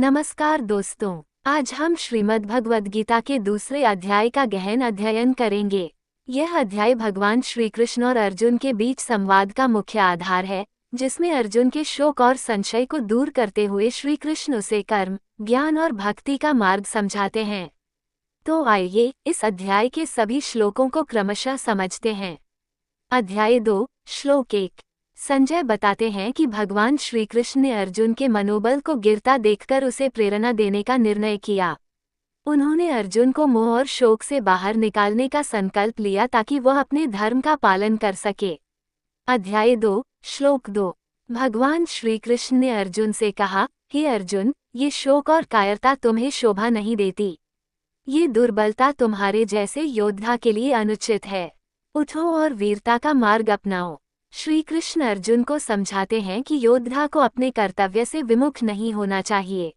नमस्कार दोस्तों, आज हम श्रीमद् भगवद गीता के दूसरे अध्याय का गहन अध्ययन करेंगे। यह अध्याय भगवान श्री कृष्ण और अर्जुन के बीच संवाद का मुख्य आधार है, जिसमें अर्जुन के शोक और संशय को दूर करते हुए श्री कृष्ण उसे कर्म, ज्ञान और भक्ति का मार्ग समझाते हैं। तो आइए इस अध्याय के सभी श्लोकों को क्रमशः समझते हैं। अध्याय 2, श्लोक 1। संजय बताते हैं कि भगवान श्री कृष्ण ने अर्जुन के मनोबल को गिरता देखकर उसे प्रेरणा देने का निर्णय किया। उन्होंने अर्जुन को मोह और शोक से बाहर निकालने का संकल्प लिया ताकि वह अपने धर्म का पालन कर सके। अध्याय 2, श्लोक 2। भगवान श्री कृष्ण ने अर्जुन से कहा, हे अर्जुन, ये शोक और कायरता तुम्हें शोभा नहीं देती। ये दुर्बलता तुम्हारे जैसे योद्धा के लिए अनुचित है। उठो और वीरता का मार्ग अपनाओ। श्री कृष्ण अर्जुन को समझाते हैं कि योद्धा को अपने कर्तव्य से विमुख नहीं होना चाहिए।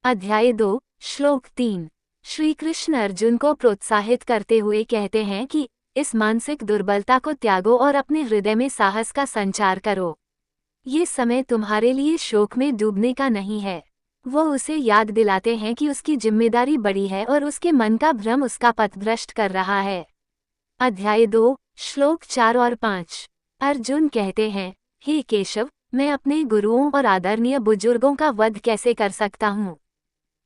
अध्याय 2, श्लोक 3। श्री कृष्ण अर्जुन को प्रोत्साहित करते हुए कहते हैं कि इस मानसिक दुर्बलता को त्यागो और अपने हृदय में साहस का संचार करो। ये समय तुम्हारे लिए शोक में डूबने का नहीं है। वो उसे याद दिलाते हैं कि उसकी जिम्मेदारी बड़ी है और उसके मन का भ्रम उसका पथभ्रष्ट कर रहा है। अध्याय 2, श्लोक 4 और 5। अर्जुन कहते हैं, हे केशव, मैं अपने गुरुओं और आदरणीय बुजुर्गों का वध कैसे कर सकता हूँ?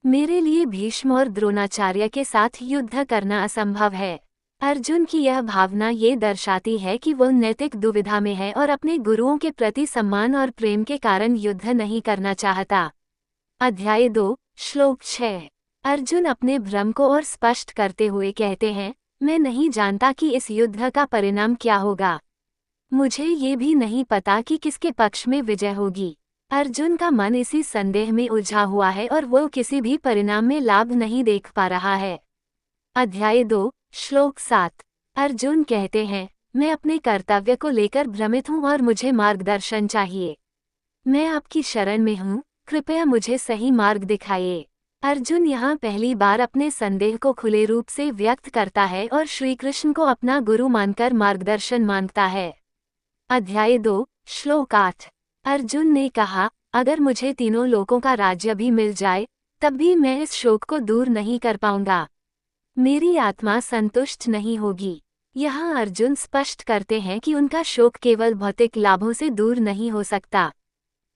मेरे लिए भीष्म और द्रोणाचार्य के साथ युद्ध करना असंभव है। अर्जुन की यह भावना ये दर्शाती है कि वह नैतिक दुविधा में है और अपने गुरुओं के प्रति सम्मान और प्रेम के कारण युद्ध नहीं करना चाहता। अध्याय 2, श्लोक 6। अर्जुन अपने भ्रम को और स्पष्ट करते हुए कहते हैं, मैं नहीं जानता कि इस युद्ध का परिणाम क्या होगा। मुझे ये भी नहीं पता कि किसके पक्ष में विजय होगी। अर्जुन का मन इसी संदेह में उलझा हुआ है और वो किसी भी परिणाम में लाभ नहीं देख पा रहा है। अध्याय 2, श्लोक 7। अर्जुन कहते हैं, मैं अपने कर्तव्य को लेकर भ्रमित हूँ और मुझे मार्गदर्शन चाहिए। मैं आपकी शरण में हूँ, कृपया मुझे सही मार्ग दिखाइए। अर्जुन यहाँ पहली बार अपने संदेह को खुले रूप से व्यक्त करता है और श्री कृष्ण को अपना गुरु मानकर मार्गदर्शन मांगता है। अध्याय 2, श्लोक 8। अर्जुन ने कहा, अगर मुझे तीनों लोकों का राज्य भी मिल जाए, तब भी मैं इस शोक को दूर नहीं कर पाऊंगा। मेरी आत्मा संतुष्ट नहीं होगी। यहाँ अर्जुन स्पष्ट करते हैं कि उनका शोक केवल भौतिक लाभों से दूर नहीं हो सकता।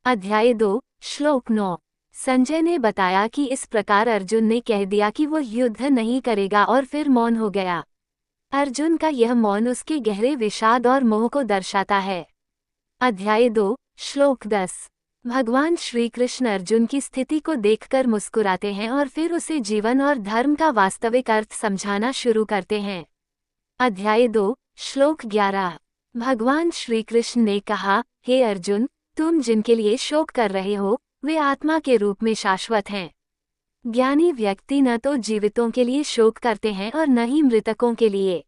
अध्याय 2, श्लोक 9। संजय ने बताया कि इस प्रकार अर्जुन ने कह दिया कि वो युद्ध नहीं करेगा और फिर मौन हो गया। अर्जुन का यह मौन उसके गहरे विषाद और मोह को दर्शाता है। अध्याय 2, श्लोक 10। भगवान श्री कृष्ण अर्जुन की स्थिति को देखकर मुस्कुराते हैं और फिर उसे जीवन और धर्म का वास्तविक अर्थ समझाना शुरू करते हैं। अध्याय 2, श्लोक 11। भगवान श्री कृष्ण ने कहा, हे अर्जुन, तुम जिनके लिए शोक कर रहे हो, वे आत्मा के रूप में शाश्वत हैं। ज्ञानी व्यक्ति न तो जीवितों के लिए शोक करते हैं और न ही मृतकों के लिए।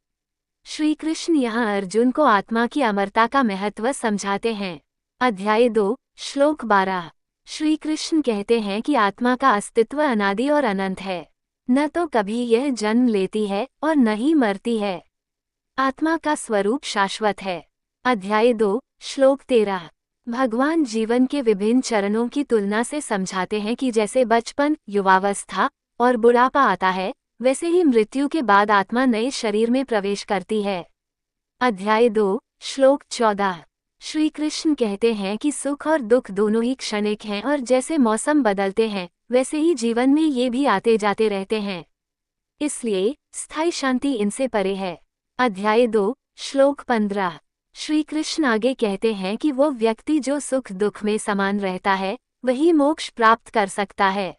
श्री कृष्ण यहाँ अर्जुन को आत्मा की अमरता का महत्व समझाते हैं। अध्याय 2, श्लोक 12। श्री कृष्ण कहते हैं कि आत्मा का अस्तित्व अनादि और अनंत है। न तो कभी यह जन्म लेती है और न ही मरती है। आत्मा का स्वरूप शाश्वत है। अध्याय 2, श्लोक 13। भगवान जीवन के विभिन्न चरणों की तुलना से समझाते हैं कि जैसे बचपन, युवावस्था और बुढ़ापा आता है, वैसे ही मृत्यु के बाद आत्मा नए शरीर में प्रवेश करती है। अध्याय 2, श्लोक 14। श्री कृष्ण कहते हैं कि सुख और दुख दोनों ही क्षणिक हैं और जैसे मौसम बदलते हैं, वैसे ही जीवन में ये भी आते जाते रहते हैं। इसलिए स्थायी शांति इनसे परे है। अध्याय 2, श्लोक 15। श्री कृष्ण आगे कहते हैं कि वो व्यक्ति जो सुख दुख में समान रहता है, वही मोक्ष प्राप्त कर सकता है।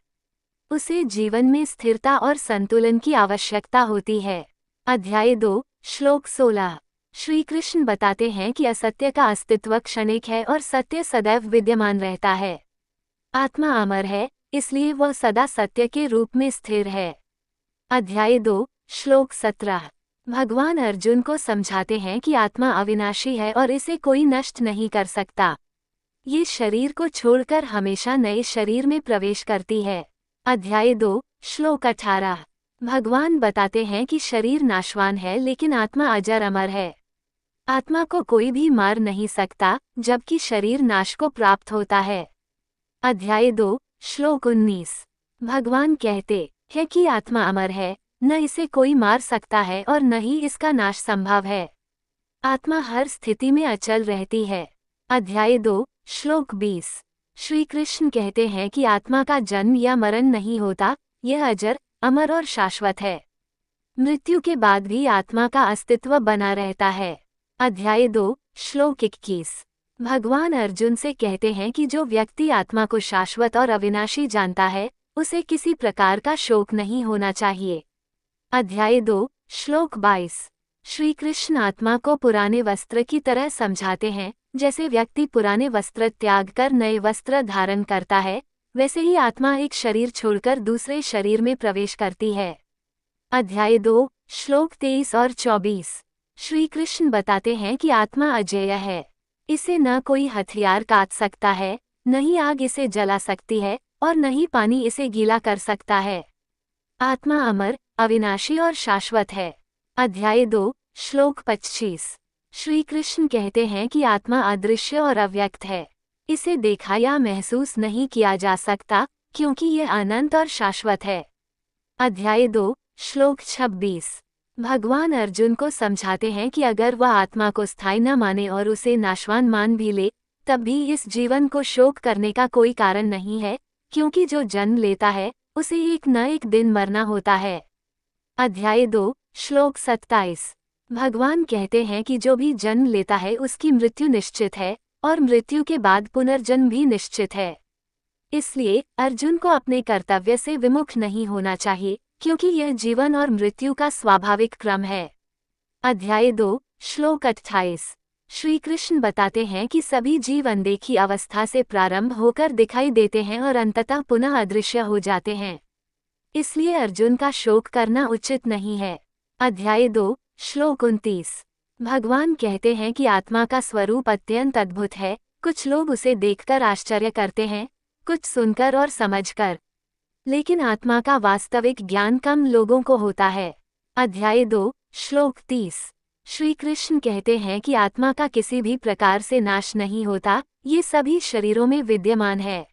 उसे जीवन में स्थिरता और संतुलन की आवश्यकता होती है। अध्याय 2, श्लोक 16। श्री कृष्ण बताते हैं कि असत्य का अस्तित्व क्षणिक है और सत्य सदैव विद्यमान रहता है। आत्मा अमर है, इसलिए वह सदा सत्य के रूप में स्थिर है। अध्याय 2, श्लोक 17। भगवान अर्जुन को समझाते हैं कि आत्मा अविनाशी है और इसे कोई नष्ट नहीं कर सकता। ये शरीर को छोड़कर हमेशा नए शरीर में प्रवेश करती है। अध्याय 2, श्लोक 18। भगवान बताते हैं कि शरीर नाशवान है लेकिन आत्मा अजर अमर है। आत्मा को कोई भी मार नहीं सकता, जबकि शरीर नाश को प्राप्त होता है। अध्याय 2, श्लोक 19। भगवान कहते हैं कि आत्मा अमर है, न इसे कोई मार सकता है और न ही इसका नाश संभव है। आत्मा हर स्थिति में अचल रहती है। अध्याय 2 श्लोक 20। श्री कृष्ण कहते हैं कि आत्मा का जन्म या मरण नहीं होता, यह अजर, अमर और शाश्वत है। मृत्यु के बाद भी आत्मा का अस्तित्व बना रहता है। अध्याय 2 श्लोक 21। भगवान अर्जुन से कहते हैं कि जो व्यक्ति आत्मा को शाश्वत और अविनाशी जानता है, उसे किसी प्रकार का शोक नहीं होना चाहिए। अध्याय 2 श्लोक 22। श्री कृष्ण आत्मा को पुराने वस्त्र की तरह समझाते हैं। जैसे व्यक्ति पुराने वस्त्र त्याग कर नए वस्त्र धारण करता है, वैसे ही आत्मा एक शरीर छोड़कर दूसरे शरीर में प्रवेश करती है। अध्याय 2 श्लोक 23 और 24। श्री कृष्ण बताते हैं कि आत्मा अजेय है। इसे न कोई हथियार काट सकता है, न ही आग इसे जला सकती है और न ही पानी इसे गीला कर सकता है। आत्मा अमर, अविनाशी और शाश्वत है। अध्याय 2 श्लोक 25। श्री कृष्ण कहते हैं कि आत्मा अदृश्य और अव्यक्त है। इसे देखा या महसूस नहीं किया जा सकता, क्योंकि यह अनंत और शाश्वत है। अध्याय 2 श्लोक 26। भगवान अर्जुन को समझाते हैं कि अगर वह आत्मा को स्थायी न माने और उसे नाशवान मान भी ले, तब भी इस जीवन को शोक करने का कोई कारण नहीं है, क्योंकि जो जन्म लेता है उसे एक न एक दिन मरना होता है। अध्याय 2 श्लोक 27। भगवान कहते हैं कि जो भी जन्म लेता है उसकी मृत्यु निश्चित है और मृत्यु के बाद पुनर्जन्म भी निश्चित है। इसलिए अर्जुन को अपने कर्तव्य से विमुख नहीं होना चाहिए, क्योंकि यह जीवन और मृत्यु का स्वाभाविक क्रम है। अध्याय 2 श्लोक 28। श्री कृष्ण बताते हैं कि सभी जीव अनदेखी अवस्था से प्रारंभ होकर दिखाई देते हैं और अंततः पुनः अदृश्य हो जाते हैं। इसलिए अर्जुन का शोक करना उचित नहीं है। अध्याय 2 श्लोक 29। भगवान कहते हैं कि आत्मा का स्वरूप अत्यंत अद्भुत है। कुछ लोग उसे देखकर आश्चर्य करते हैं, कुछ सुनकर और समझकर, लेकिन आत्मा का वास्तविक ज्ञान कम लोगों को होता है। अध्याय 2 श्लोक 30। श्री कृष्ण कहते हैं कि आत्मा का किसी भी प्रकार से नाश नहीं होता, ये सभी शरीरों में विद्यमान है।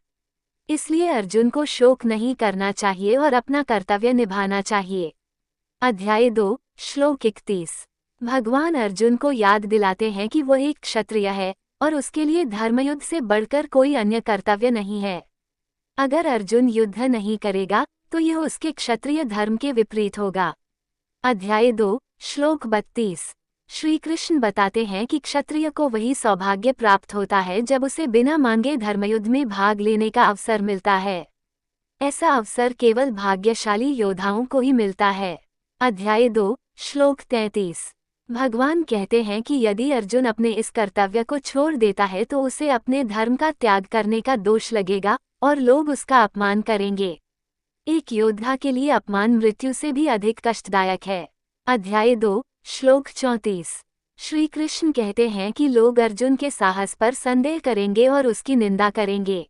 इसलिए अर्जुन को शोक नहीं करना चाहिए और अपना कर्तव्य निभाना चाहिए। अध्याय 2 श्लोक 31। भगवान अर्जुन को याद दिलाते हैं कि वह एक क्षत्रिय है और उसके लिए धर्मयुद्ध से बढ़कर कोई अन्य कर्तव्य नहीं है। अगर अर्जुन युद्ध नहीं करेगा तो यह उसके क्षत्रिय धर्म के विपरीत होगा। अध्याय 2 श्लोक 32। श्री कृष्ण बताते हैं कि क्षत्रिय को वही सौभाग्य प्राप्त होता है जब उसे बिना मांगे धर्मयुद्ध में भाग लेने का अवसर मिलता है। ऐसा अवसर केवल भाग्यशाली योद्धाओं को ही मिलता है। अध्याय 2 श्लोक 33। भगवान कहते हैं कि यदि अर्जुन अपने इस कर्तव्य को छोड़ देता है तो उसे अपने धर्म का त्याग करने का दोष लगेगा और लोग उसका अपमान करेंगे। एक योद्धा के लिए अपमान मृत्यु से भी अधिक कष्टदायक है। अध्याय 2 श्लोक 34। श्री कृष्ण कहते हैं कि लोग अर्जुन के साहस पर संदेह करेंगे और उसकी निंदा करेंगे।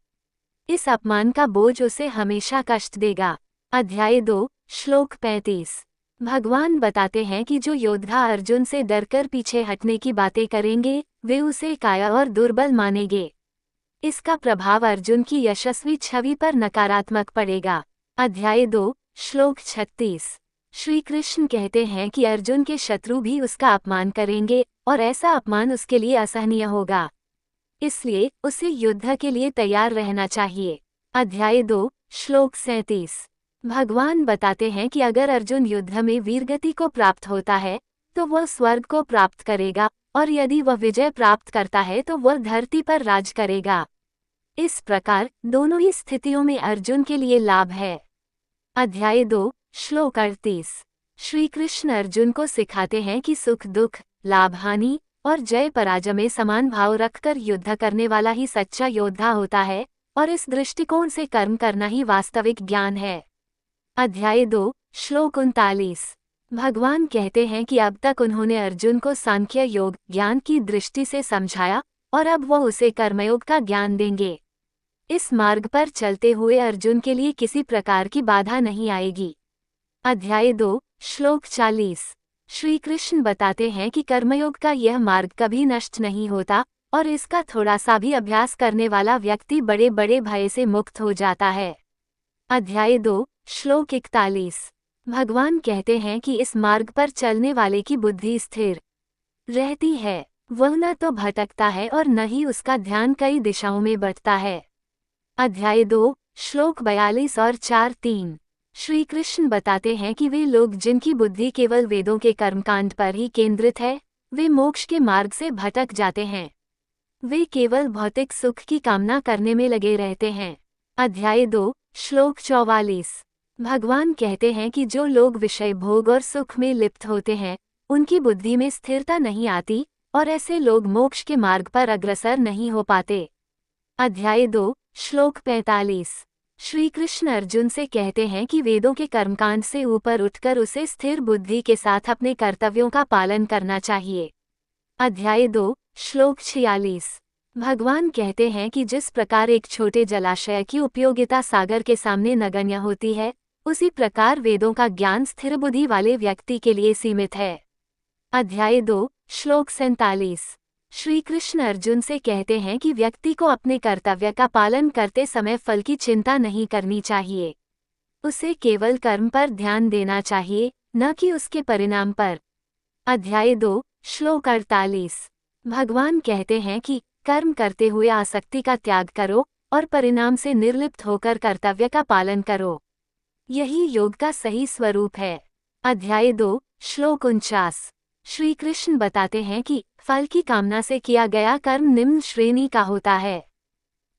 इस अपमान का बोझ उसे हमेशा कष्ट देगा। अध्याय 2 श्लोक 35। भगवान बताते हैं कि जो योद्धा अर्जुन से डरकर पीछे हटने की बातें करेंगे, वे उसे काया और दुर्बल मानेंगे। इसका प्रभाव अर्जुन की यशस्वी छवि पर नकारात्मक पड़ेगा। अध्याय 2 श्लोक 36। श्री कृष्ण कहते हैं कि अर्जुन के शत्रु भी उसका अपमान करेंगे और ऐसा अपमान उसके लिए असहनीय होगा। इसलिए उसे युद्ध के लिए तैयार रहना चाहिए। अध्याय 2 श्लोक 37। भगवान बताते हैं कि अगर अर्जुन युद्ध में वीरगति को प्राप्त होता है तो वह स्वर्ग को प्राप्त करेगा, और यदि वह विजय प्राप्त करता है तो वह धरती पर राज करेगा। इस प्रकार दोनों ही स्थितियों में अर्जुन के लिए लाभ है। अध्याय 2 श्लोक 38। श्री कृष्ण अर्जुन को सिखाते हैं कि सुख दुख, लाभ हानि और जय पराजय में समान भाव रखकर युद्ध करने वाला ही सच्चा योद्धा होता है, और इस दृष्टिकोण से कर्म करना ही वास्तविक ज्ञान है। अध्याय 2 श्लोक 39। भगवान कहते हैं कि अब तक उन्होंने अर्जुन को सांख्य योग ज्ञान की दृष्टि से समझाया और अब वह उसे कर्मयोग का ज्ञान देंगे। इस मार्ग पर चलते हुए अर्जुन के लिए किसी प्रकार की बाधा नहीं आएगी। अध्याय 2 श्लोक 40। श्री कृष्ण बताते हैं कि कर्मयोग का यह मार्ग कभी नष्ट नहीं होता और इसका थोड़ा सा भी अभ्यास करने वाला व्यक्ति बड़े बड़े भय से मुक्त हो जाता है। अध्याय 2 श्लोक 41। भगवान कहते हैं कि इस मार्ग पर चलने वाले की बुद्धि स्थिर रहती है, वह न तो भटकता है और न ही उसका ध्यान कई दिशाओं में बढ़ता है। अध्याय 2 श्लोक 42 और 4-3। श्री कृष्ण बताते हैं कि वे लोग जिनकी बुद्धि केवल वेदों के कर्मकांड पर ही केंद्रित है, वे मोक्ष के मार्ग से भटक जाते हैं। वे केवल भौतिक सुख की कामना करने में लगे रहते हैं। अध्याय 2 श्लोक 44। भगवान कहते हैं कि जो लोग विषय भोग और सुख में लिप्त होते हैं, उनकी बुद्धि में स्थिरता नहीं आती और ऐसे लोग मोक्ष के मार्ग पर अग्रसर नहीं हो पाते। अध्याय 2 श्लोक 45। श्री कृष्ण अर्जुन से कहते हैं कि वेदों के कर्मकांड से ऊपर उठकर उसे स्थिर बुद्धि के साथ अपने कर्तव्यों का पालन करना चाहिए। अध्याय 2 श्लोक 46। भगवान कहते हैं कि जिस प्रकार एक छोटे जलाशय की उपयोगिता सागर के सामने नगण्य होती है, उसी प्रकार वेदों का ज्ञान स्थिर बुद्धि वाले व्यक्ति के लिए सीमित है। अध्याय 2 श्लोक 47। श्री कृष्ण अर्जुन से कहते हैं कि व्यक्ति को अपने कर्तव्य का पालन करते समय फल की चिंता नहीं करनी चाहिए। उसे केवल कर्म पर ध्यान देना चाहिए, न कि उसके परिणाम पर। अध्याय 2 श्लोक 48। भगवान कहते हैं कि कर्म करते हुए आसक्ति का त्याग करो और परिणाम से निर्लिप्त होकर कर्तव्य का पालन करो। यही योग का सही स्वरूप है। अध्याय 2 श्लोक 49। श्री कृष्ण बताते हैं कि फल की कामना से किया गया कर्म निम्न श्रेणी का होता है,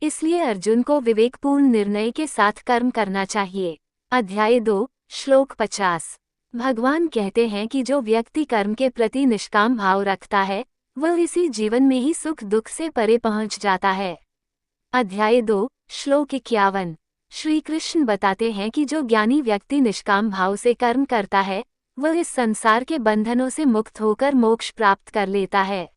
इसलिए अर्जुन को विवेकपूर्ण निर्णय के साथ कर्म करना चाहिए। अध्याय 2 श्लोक 50। भगवान कहते हैं कि जो व्यक्ति कर्म के प्रति निष्काम भाव रखता है, वह इसी जीवन में ही सुख दुख से परे पहुंच जाता है। अध्याय 2 श्लोक 51। श्री कृष्ण बताते हैं कि जो ज्ञानी व्यक्ति निष्काम भाव से कर्म करता है, वह इस संसार के बंधनों से मुक्त होकर मोक्ष प्राप्त कर लेता है।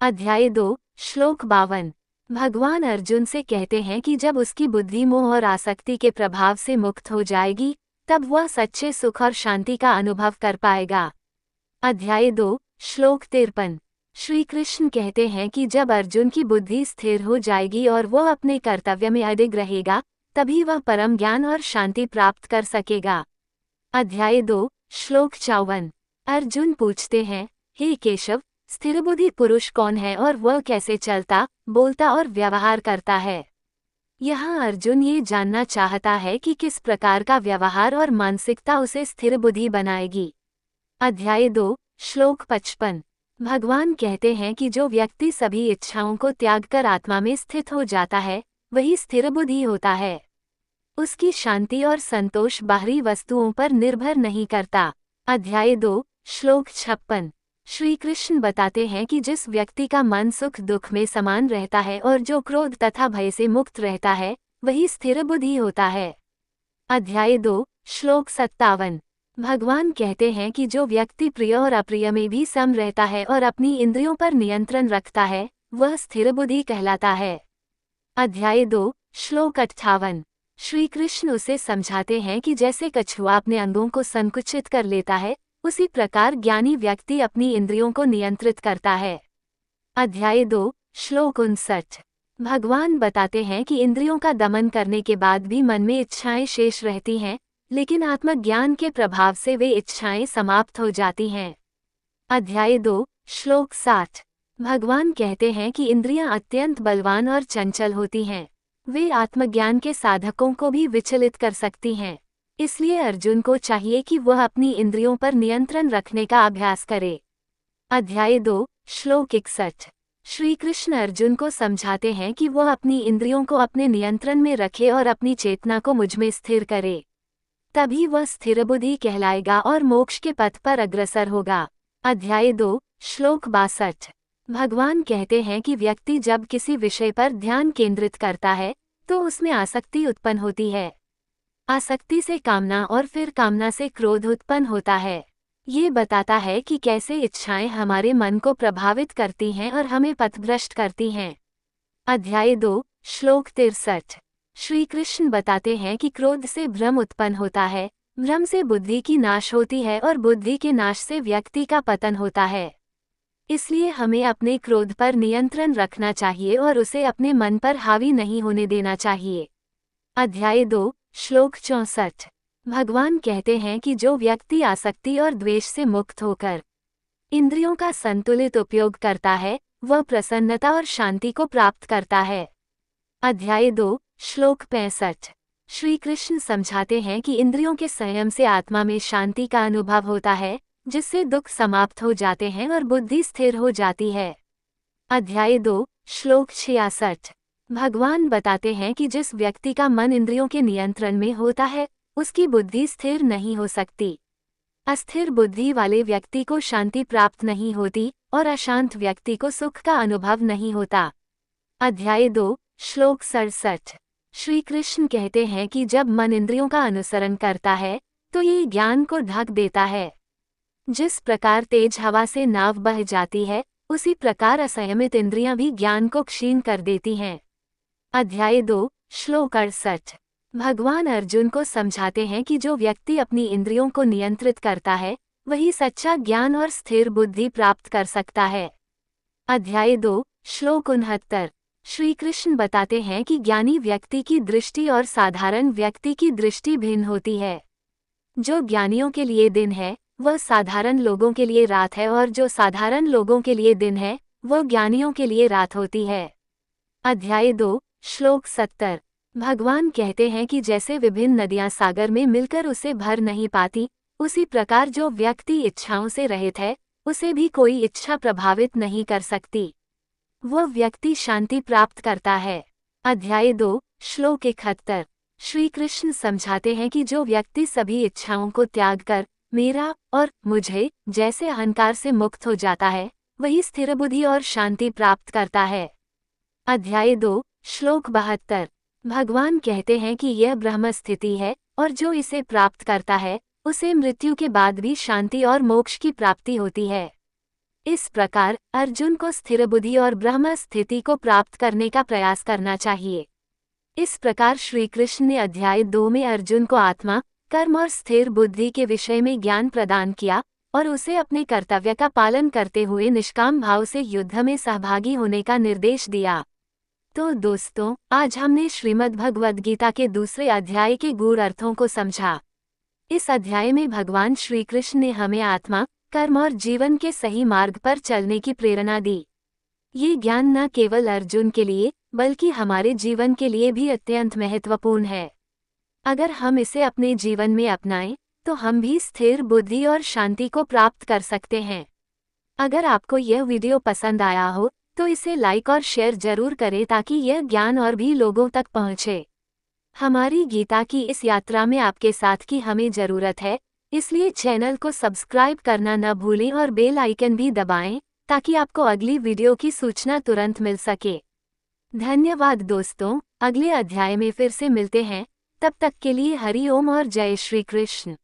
अध्याय 2 श्लोक 52। भगवान अर्जुन से कहते हैं कि जब उसकी बुद्धि मोह और आसक्ति के प्रभाव से मुक्त हो जाएगी, तब वह सच्चे सुख और शांति का अनुभव कर पाएगा। अध्याय 2 श्लोक 53। श्री कृष्ण कहते हैं कि जब अर्जुन की बुद्धि स्थिर हो जाएगी और वह अपने कर्तव्य में अडिग रहेगा, तभी वह परम ज्ञान और शांति प्राप्त कर सकेगा। अध्याय 2 श्लोक 54। अर्जुन पूछते हैं, हे केशव, स्थिर बुद्धि पुरुष कौन है और वह कैसे चलता, बोलता और व्यवहार करता है? यहाँ अर्जुन ये जानना चाहता है कि किस प्रकार का व्यवहार और मानसिकता उसे स्थिर बुद्धि बनाएगी। अध्याय 2 श्लोक 55। भगवान कहते हैं कि जो व्यक्ति सभी इच्छाओं को त्याग कर आत्मा में स्थित हो जाता है, वही स्थिर बुद्धि होता है। उसकी शांति और संतोष बाहरी वस्तुओं पर निर्भर नहीं करता। अध्याय 2 श्लोक 56। श्री कृष्ण बताते हैं कि जिस व्यक्ति का मन सुख दुख में समान रहता है और जो क्रोध तथा भय से मुक्त रहता है, वही स्थिर बुद्धि होता है। अध्याय 2 श्लोक 57। भगवान कहते हैं कि जो व्यक्ति प्रिय और अप्रिय में भी सम रहता है और अपनी इंद्रियों पर नियंत्रण रखता है, वह स्थिर बुद्धि कहलाता है। अध्याय 2 श्लोक 58। श्री कृष्ण उसे समझाते हैं कि जैसे कछुआ अपने अंगों को संकुचित कर लेता है, उसी प्रकार ज्ञानी व्यक्ति अपनी इंद्रियों को नियंत्रित करता है। अध्याय 2 श्लोक 59। भगवान बताते हैं कि इंद्रियों का दमन करने के बाद भी मन में इच्छाएं शेष रहती हैं, लेकिन आत्मज्ञान के प्रभाव से वे इच्छाएं समाप्त हो जाती हैं। अध्याय 2 श्लोक 60। भगवान कहते हैं कि इंद्रियां अत्यंत बलवान और चंचल होती हैं, वे आत्मज्ञान के साधकों को भी विचलित कर सकती हैं। इसलिए अर्जुन को चाहिए कि वह अपनी इंद्रियों पर नियंत्रण रखने का अभ्यास करे। अध्याय 2 श्लोक 61। श्री कृष्ण अर्जुन को समझाते हैं कि वह अपनी इंद्रियों को अपने नियंत्रण में रखे और अपनी चेतना को मुझमें स्थिर करे, तभी वह स्थिर बुद्धि कहलाएगा और मोक्ष के पथ पर अग्रसर होगा। अध्याय 2 श्लोक 62। भगवान कहते हैं कि व्यक्ति जब किसी विषय पर ध्यान केंद्रित करता है, तो उसमें आसक्ति उत्पन्न होती है। आसक्ति से कामना और फिर कामना से क्रोध उत्पन्न होता है। ये बताता है कि कैसे इच्छाएं हमारे मन को प्रभावित करती हैं और हमें पथभ्रष्ट करती हैं। अध्याय 2 श्लोक 63। श्री कृष्ण बताते हैं कि क्रोध से भ्रम उत्पन्न होता है, भ्रम से बुद्धि की नाश होती है और बुद्धि के नाश से व्यक्ति का पतन होता है। इसलिए हमें अपने क्रोध पर नियंत्रण रखना चाहिए और उसे अपने मन पर हावी नहीं होने देना चाहिए। अध्याय 2 श्लोक 64। भगवान कहते हैं कि जो व्यक्ति आसक्ति और द्वेष से मुक्त होकर इंद्रियों का संतुलित उपयोग करता है, वह प्रसन्नता और शांति को प्राप्त करता है। अध्याय 2, श्लोक 65। श्री कृष्ण समझाते हैं कि इंद्रियों के संयम से आत्मा में शांति का अनुभव होता है, जिससे दुख समाप्त हो जाते हैं और बुद्धि स्थिर हो जाती है। अध्याय 2, श्लोक 66। भगवान बताते हैं कि जिस व्यक्ति का मन इंद्रियों के नियंत्रण में होता है, उसकी बुद्धि स्थिर नहीं हो सकती। अस्थिर बुद्धि वाले व्यक्ति को शांति प्राप्त नहीं होती और अशांत व्यक्ति को सुख का अनुभव नहीं होता। अध्याय 2, श्लोक 67। श्री कृष्ण कहते हैं कि जब मन इंद्रियों का अनुसरण करता है, तो ये ज्ञान को ढक देता है। जिस प्रकार तेज हवा से नाव बह जाती है, उसी प्रकार असंयमित इंद्रियां भी ज्ञान को क्षीण कर देती हैं। अध्याय 2, श्लोक 68। भगवान अर्जुन को समझाते हैं कि जो व्यक्ति अपनी इंद्रियों को नियंत्रित करता है, वही सच्चा ज्ञान और स्थिर बुद्धि प्राप्त कर सकता है। अध्याय 2, श्लोक 69। श्री कृष्ण बताते हैं कि ज्ञानी व्यक्ति की दृष्टि और साधारण व्यक्ति की दृष्टि भिन्न होती है। जो ज्ञानियों के लिए दिन है, वह साधारण लोगों के लिए रात है, और जो साधारण लोगों के लिए दिन है, वह ज्ञानियों के लिए रात होती है। अध्याय 2, श्लोक 70। भगवान कहते हैं कि जैसे विभिन्न नदियां सागर में मिलकर उसे भर नहीं पाती, उसी प्रकार जो व्यक्ति इच्छाओं से रहित है, उसे भी कोई इच्छा प्रभावित नहीं कर सकती। वह व्यक्ति शांति प्राप्त करता है। अध्याय 2, श्लोक 71। श्री कृष्ण समझाते हैं कि जो व्यक्ति सभी इच्छाओं को त्याग कर मेरा और मुझे जैसे अहंकार से मुक्त हो जाता है, वही स्थिर बुद्धि और शांति प्राप्त करता है। अध्याय 2, श्लोक 72। भगवान कहते हैं कि यह ब्रह्म स्थिति है, और जो इसे प्राप्त करता है, उसे मृत्यु के बाद भी शांति और मोक्ष की प्राप्ति होती है। इस प्रकार अर्जुन को स्थिर बुद्धि और ब्रह्म स्थिति को प्राप्त करने का प्रयास करना चाहिए। इस प्रकार श्री कृष्ण ने अध्याय 2 में अर्जुन को आत्मा, कर्म और स्थिर बुद्धि के विषय में ज्ञान प्रदान किया और उसे अपने कर्तव्य का पालन करते हुए निष्काम भाव से युद्ध में सहभागी होने का निर्देश दिया। तो दोस्तों, आज हमने श्रीमद् भगवद गीता के दूसरे अध्याय के गूढ़ अर्थों को समझा। इस अध्याय में भगवान श्री कृष्ण ने हमें आत्मा, कर्म और जीवन के सही मार्ग पर चलने की प्रेरणा दी। ये ज्ञान न केवल अर्जुन के लिए, बल्कि हमारे जीवन के लिए भी अत्यंत महत्वपूर्ण है। अगर हम इसे अपने जीवन में अपनाएं, तो हम भी स्थिर बुद्धि और शांति को प्राप्त कर सकते हैं। अगर आपको यह वीडियो पसंद आया हो, तो इसे लाइक और शेयर जरूर करें ताकि यह ज्ञान और भी लोगों तक पहुंचे। हमारी गीता की इस यात्रा में आपके साथ की हमें जरूरत है, इसलिए चैनल को सब्सक्राइब करना न भूलें और बेल आइकन भी दबाएं, ताकि आपको अगली वीडियो की सूचना तुरंत मिल सके। धन्यवाद दोस्तों, अगले अध्याय में फिर से मिलते हैं। तब तक के लिए हरि ओम और जय श्री कृष्ण।